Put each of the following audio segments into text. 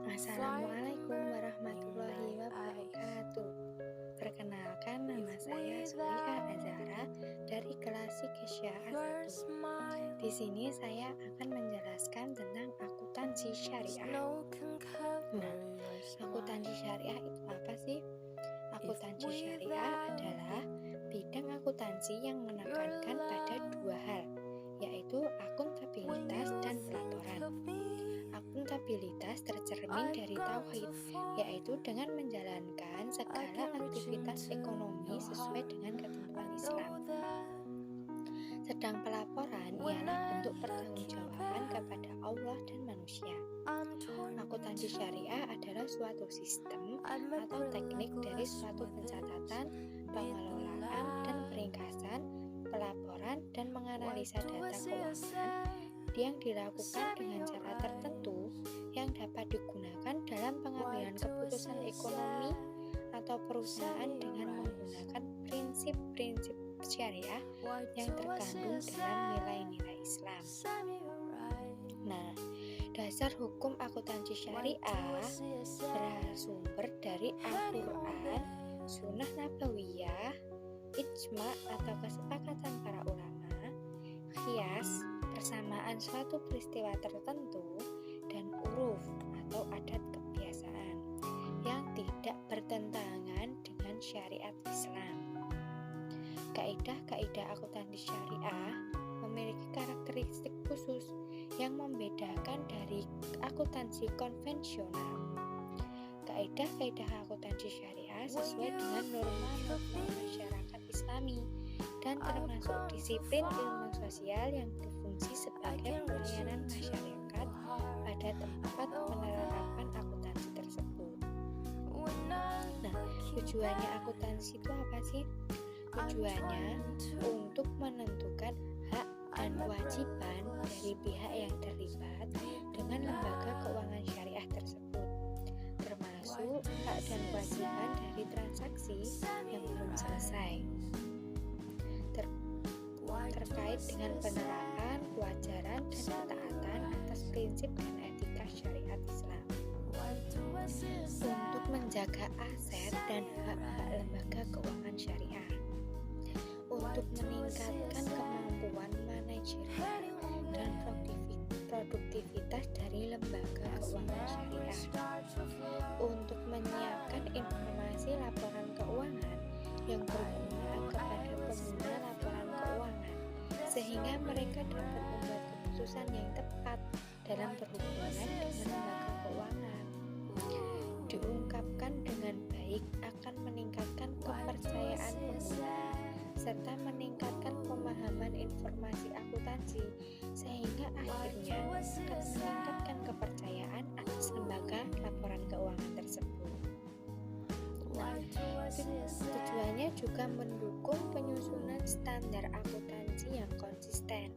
Assalamualaikum warahmatullahi wabarakatuh. Perkenalkan, nama saya Sulika Azhara dari kelas Sikesya A1. Di sini saya akan menjelaskan tentang akuntansi syariah. Nah, akuntansi syariah itu apa sih? Akuntansi syariah adalah bidang akuntansi yang menekankan pada dua hal, yaitu akuntabilitas dan pelaporan. Akuntabilitas tercermin dari tauhid, yaitu dengan menjalankan segala aktivitas ekonomi sesuai dengan ketentuan Islam. Sedang pelaporan ialah bentuk pertanggungjawaban kepada Allah dan manusia. Akuntansi syariah adalah suatu sistem atau teknik dari suatu pencatatan, pengelolaan, dan peringkasan, pelaporan, dan menganalisa data keuangan yang dilakukan dengan cara tertentu yang dapat digunakan dalam pengambilan keputusan ekonomi atau perusahaan dengan menggunakan prinsip-prinsip syariah yang terkandung dalam nilai-nilai Islam. Nah, dasar hukum akuntansi syariah bersumber dari Al-Quran, Sunnah Nabawiyah, Ijma atau kesepakatan para ulama, qiyas, persamaan suatu peristiwa tertentu, dan uruf atau adat kebiasaan yang tidak bertentangan dengan syariat Islam. Kaidah-kaidah akuntansi syariah memiliki karakteristik khusus yang membedakan dari akuntansi konvensional. Kaidah-kaidah akuntansi syariah sesuai dengan norma-norma masyarakat Islami dan termasuk disiplin ilmu sosial yang berfungsi sebagai pelayanan masyarakat pada tempat penerapan akuntansi tersebut. Nah, tujuannya akuntansi itu apa sih? Tujuannya untuk menentukan hak dan kewajiban dari pihak yang terlibat dengan lembaga keuangan syariah tersebut, termasuk hak dan kewajiban dari transaksi yang belum selesai, terkait dengan penerapan, kewajaran, dan ketaatan atas prinsip dan etika syariat Islam, untuk menjaga aset dan hak-hak lembaga keuangan syariah, untuk meningkatkan kemampuan manajerial dan produktivitas dari lembaga keuangan syariah, untuk menyiapkan informasi laporan keuangan yang berguna kepada pengguna laporan keuangan, sehingga mereka dapat membuat keputusan yang tepat dalam berhubungan dengan lembaga keuangan. Diungkapkan dengan baik akan meningkatkan kepercayaan pengguna serta meningkatkan pemahaman informasi akuntansi, sehingga akhirnya akan meningkatkan kepercayaan atas lembaga laporan keuangan tersebut. Tujuannya juga mendukung penyusunan standar akuntansi yang konsisten,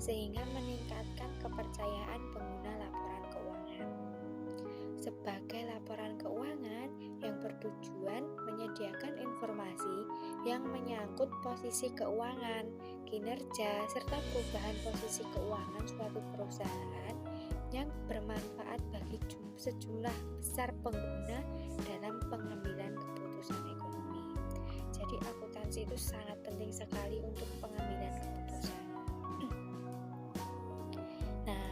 sehingga meningkatkan kepercayaan pengguna laporan keuangan. Sebagai laporan keuangan yang bertujuan menyediakan informasi yang menyangkut posisi keuangan, kinerja, serta perubahan posisi keuangan suatu perusahaan yang bermanfaat bagi sejumlah besar pengguna dalam pengambilan keputusan ekonomi. Jadi akuntansi itu sangat penting sekali untuk pengambilan keputusan. Nah,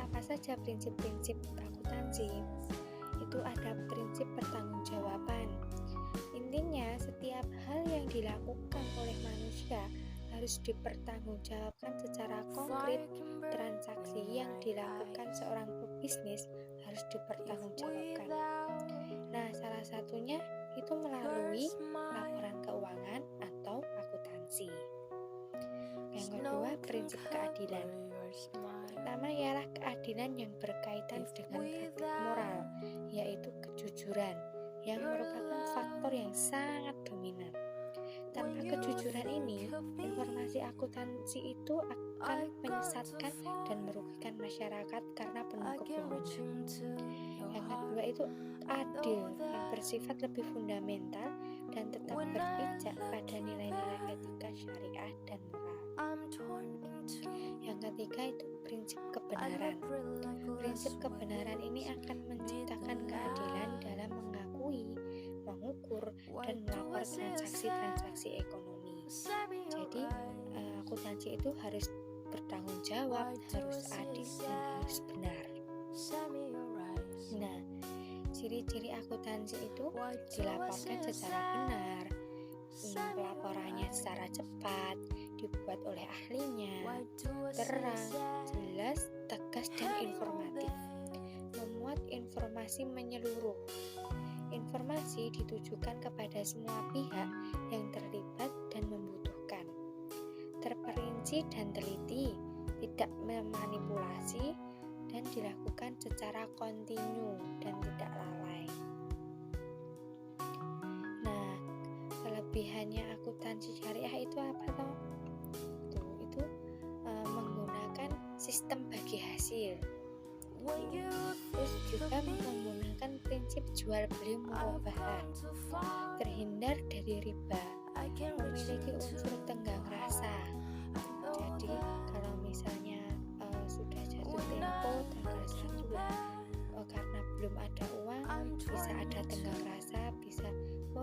apa saja prinsip-prinsip akuntansi? Itu ada prinsip pertanggungjawaban. Intinya, setiap hal yang dilakukan oleh manusia harus dipertanggungjawabkan secara konkret. Transaksi yang dilakukan seorang pebisnis harus dipertanggungjawabkan. Nah, salah satunya itu melalui laporan keuangan atau akuntansi. Yang kedua, prinsip keadilan. Pertama ialah keadilan yang berkaitan dengan praktik moral, yaitu kejujuran, yang merupakan faktor yang sangat dominan. Tanpa kejujuran ini, informasi akuntansi itu akan menyesatkan dan merugikan masyarakat karena penuh kebohongan. Yang kedua itu adil, yang bersifat lebih fundamental dan tetap berpijak pada nilai-nilai etika syariah dan moral. Yang ketiga itu prinsip kebenaran. Prinsip kebenaran ini akan menciptakan keadilan dalam mengakui, mengukur, dan melapor transaksi-transaksi ekonomi. Jadi akuntansi itu harus bertanggung jawab, harus adil, dan harus benar. Nah, ciri-ciri akuntansi itu dilaporkan secara benar, pelaporannya secara cepat, dibuat oleh ahlinya, terang, jelas, tegas, dan informatif. Memuat informasi menyeluruh. Informasi ditujukan kepada semua pihak yang terlibat dan membutuhkan. Terperinci dan teliti, tidak memanipulasi, dan dilakukan secara kontinu dan tidak lalai. Nah, kelebihannya akuntansi syariah itu apa toh? Itu menggunakan sistem bagi hasil. Terus juga menggunakan prinsip jual beli murabahah, terhindar dari riba, memiliki unsur tenggang rasa. Jadi kalau misalnya sudah jatuh tempo tanggal 1 karena belum ada uang, bisa ada tenggang rasa, bisa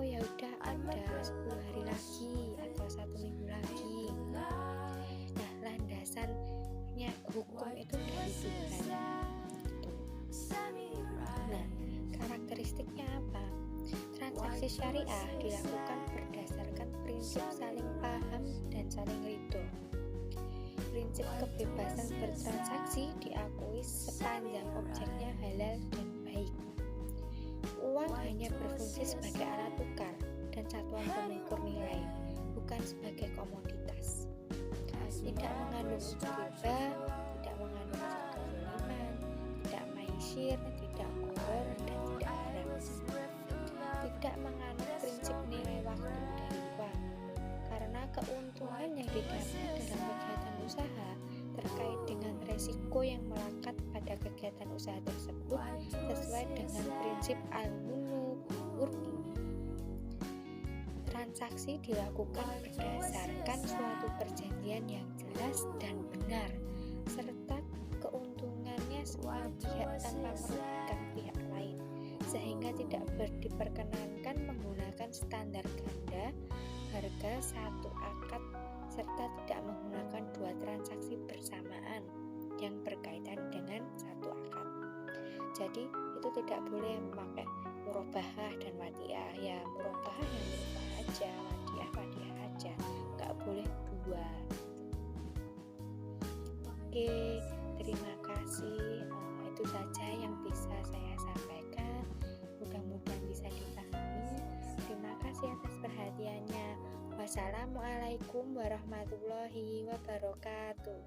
ya udah ada 10 hari lagi atau 1 minggu lagi. Nah, landasannya hukum itu dari Tuhan. Nah, karakteristiknya apa? Transaksi syariah dilakukan berdasarkan prinsip saling paham dan saling ridho. Prinsip kebebasan bertransaksi diakui sepanjang objeknya halal dan baik. Uang hanya berfungsi sebagai alat tukar dan satuan pengukur nilai, bukan sebagai komoditas. Tidak mengandung unsur riba, tidak mengandung unsur kezaliman, tidak maisir, tidak gharar, dan tidak haram. Tidak mengandung prinsip nilai waktu dari uang, karena keuntungan yang didapat dalam kegiatan usaha terkait dengan resiko yang melekat pada kegiatan usaha tersebut sesuai dengan prinsip al-munu bil-urni. Transaksi dilakukan berdasarkan suatu perjanjian yang jelas dan benar, serta keuntungannya semua pihak tanpa merugikan pihak lain, sehingga tidak diperkenankan menggunakan standar ganda, harga satu akad, serta tidak menggunakan dua transaksi bersamaan yang berkaitan dengan satu akad. Jadi itu tidak boleh memakai murabahah dan wadiah. Ya murabahah ya murabahah aja, wadiah aja, nggak boleh dua. Oke, terima kasih. Itu saja yang bisa saya sampaikan. Mudah-mudahan bisa dipahami. Terima kasih atas perhatiannya. Wassalamualaikum warahmatullahi wabarakatuh.